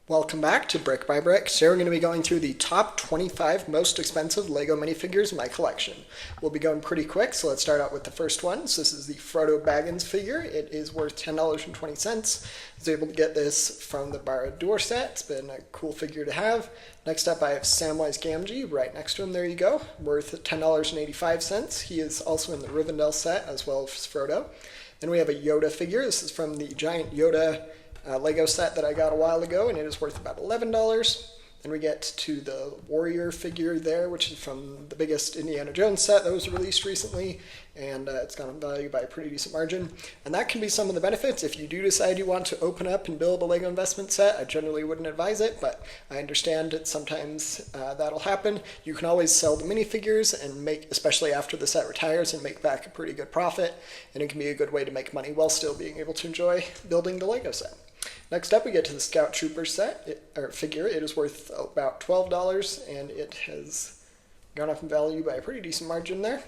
Welcome back to Brick by Brick. Today we're going to be going through the top 25 most expensive LEGO minifigures in my collection. We'll be going pretty quick, so let's start out with the first one. So this is the Frodo Baggins figure. It is worth $10.20. I was able to get this from the Barad-dûr set. It's been a cool figure to have. Next up I have Samwise Gamgee right next to him. There you go. Worth $10.85. He is also in the Rivendell set as well as Frodo. Then we have a Yoda figure. This is from the giant Yoda Lego set that I got a while ago, and it is worth about $11. Then we get to the Warrior figure there, which is from the biggest Indiana Jones set that was released recently, and it's gone in value by a pretty decent margin. And that can be some of the benefits. If you do decide you want to open up and build a Lego investment set, I generally wouldn't advise it, but I understand that sometimes that'll happen. You can always sell the minifigures and make, especially after the set retires, and make back a pretty good profit, and it can be a good way to make money while still being able to enjoy building the Lego set. Next up, we get to the Scout Trooper figure. It is worth about $12, and it has gone up in value by a pretty decent margin there.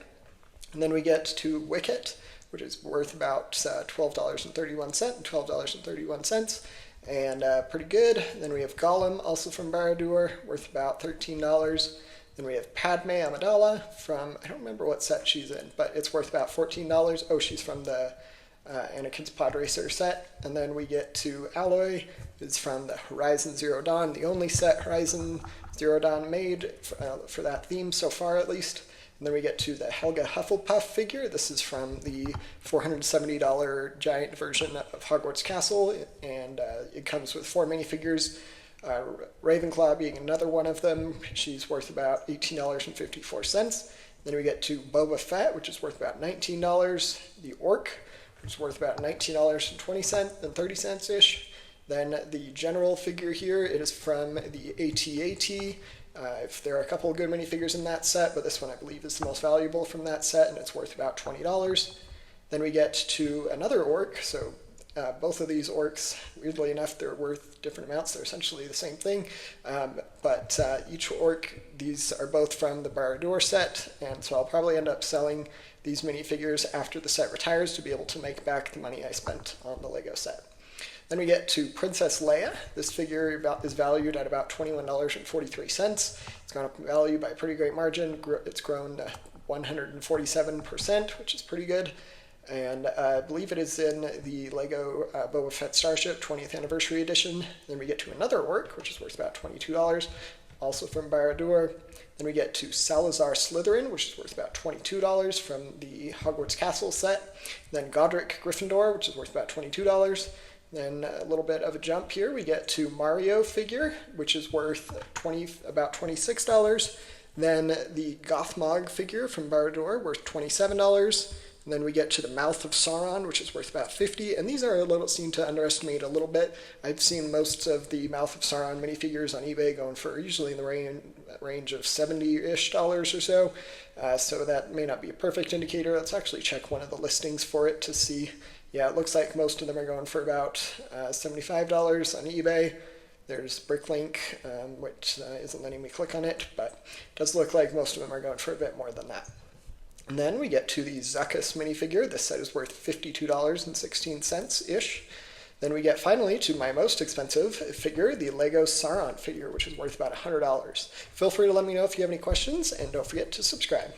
And then we get to Wicket, which is worth about $12.31 and $12.31, and pretty good. Then we have Gollum, also from Barad-dûr, worth about $13. Then we have Padme Amidala from, I don't remember what set she's in, but it's worth about $14. Oh, she's from the Anakin's Pod Racer set. And then we get to Aloy, who's from the Horizon Zero Dawn, the only set Horizon Zero Dawn made for that theme so far at least. And then we get to the Helga Hufflepuff figure. This is from the $470 giant version of Hogwarts Castle, and it comes with 4 minifigures, Ravenclaw being another one of them. She's worth about $18.54. Then we get to Boba Fett, which is worth about $19. The Orc, which is worth about $19.20 and 30-cents-ish. Then the General figure here, it is from the AT-AT. If there are a couple of good minifigures in that set, but this one I believe is the most valuable from that set, and it's worth about $20. Then we get to another Orc. So both of these Orcs, weirdly enough, they're worth different amounts. They're essentially the same thing, but each Orc, these are both from the Barad-dûr set, and so I'll probably end up selling these minifigures after the set retires to be able to make back the money I spent on the Lego set. Then we get to Princess Leia. This figure is valued at about $21.43. It's gone up in value by a pretty great margin. It's grown 147%, which is pretty good. And I believe it is in the Lego Boba Fett Starship 20th Anniversary Edition. Then we get to another Orc, which is worth about $22, also from Barad-dûr. Then we get to Salazar Slytherin, which is worth about $22 from the Hogwarts Castle set. Then Godric Gryffindor, which is worth about $22. Then a little bit of a jump here. We get to Mario figure, which is worth about $26. Then the Gothmog figure from Barad-dûr, worth $27. And then we get to the Mouth of Sauron, which is worth about $50. And these are seem to underestimate a little bit. I've seen most of the Mouth of Sauron minifigures on eBay going for usually in the range of $70-ish or so. So that may not be a perfect indicator. Let's actually check one of the listings for it to see. Yeah, it looks like most of them are going for about $75 on eBay. There's Bricklink, which isn't letting me click on it, but it does look like most of them are going for a bit more than that. And then we get to the Zuckuss minifigure. This set is worth $52.16-ish. Then we get finally to my most expensive figure, the Lego Sauron figure, which is worth about $100. Feel free to let me know if you have any questions, and don't forget to subscribe.